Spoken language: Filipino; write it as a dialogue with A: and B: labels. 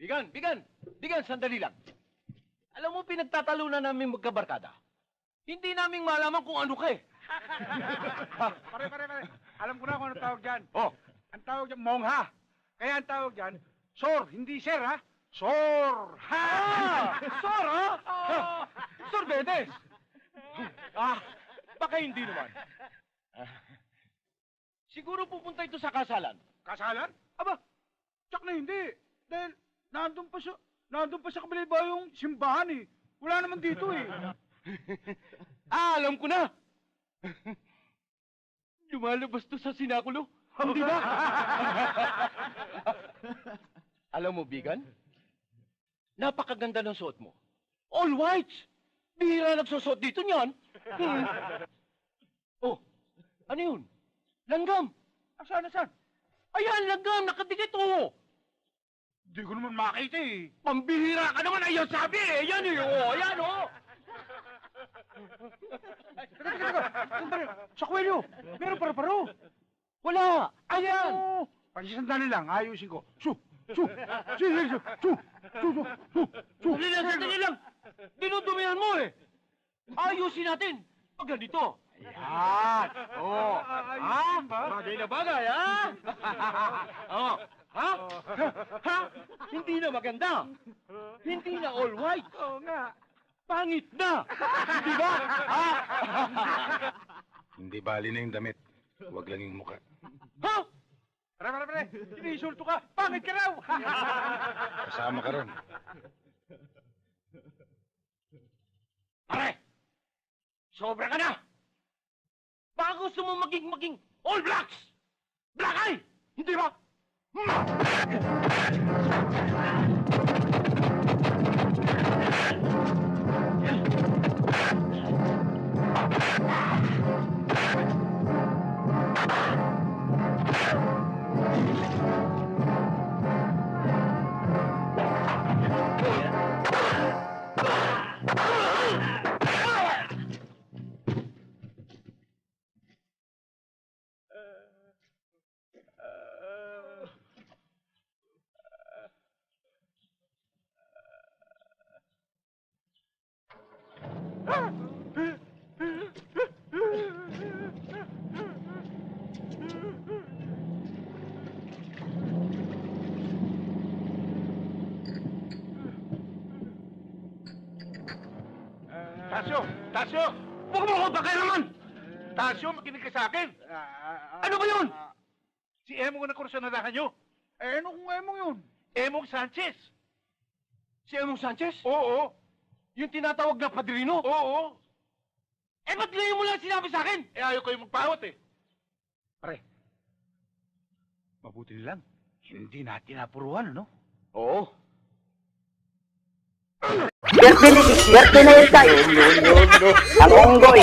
A: Bigan, sandali lang. Alam mo, pinagtatalunan namin magkabarkada. Hindi namin malaman kung ano ka eh.
B: Pare. Alam ko na kung ano tawag dyan.
A: Oh,
B: Ang tawag dyan, mongha. Kaya ang tawag dyan, sor, hindi sir ha. Sor! Ha!
A: Sor, ha? Sor Bedes! Baka hindi naman. Siguro pupunta ito sa kasalan.
B: Kasalan? Aba, tsak na hindi. Dahil nandun pa sa kabila ba yung simbahan eh. Wala naman dito eh.
A: Alam ko na! Lumalabas to sa sinakulo. Hindi ba? Alam mo, Bigan, napakaganda ng suot mo. All whites! Bihira nagsusot dito niyan. Oh, ano yun? Langgam!
B: Saan?
A: Ayan, langgam! Nakadikit, oh!
B: Hindi ko naman makita eh.
A: Pambihira ka naman! Ayaw sabi eh! Yan eh! Oh, ayan, oh!
B: Sandali, sa kwelyo, meron paro-paro.
A: Wala! Ayan!
B: Pagsisandali lang, ayusin ko.
A: Sandali lang! Dinudumihan mo eh! Ayusin natin! Pag ganito. Ayan! Oh! Ha? Bagay na bagay, ha? Oh! Ha? Ha? Hindi na maganda! Hindi na all white!
B: Oo nga.
A: Pangit na! Hindi ba? Ha?
C: Hindi bali na yung damit. Huwag lang yung mukha.
A: Ha?
B: Pare, inisulto ka. Pangit ka raw.
C: Kasama ka ron.
A: Pare! Sobra ka na! Baka gusto mo maging all blacks! Black eye! Hindi ba?
B: Tasyo!
A: Huwag mo ako pakialaman!
B: Tasyo, makinig ka sa akin.
A: Ano ba yun?
B: Si Emong na kursanadahan nyo. Ano kung Emong yun? Emong Sanchez.
A: Si Emong Sanchez?
B: Oo.
A: Yung tinatawag na padrino?
B: Oo.
A: Eh, ba't ngayon mo lang sinabi sa akin?
B: Eh, ayaw kayo magpahot eh. Pare, mabuti nilang hindi natin napuruan, ano?
A: Oo.
D: Swerte na yun tayo. Ang unggoy.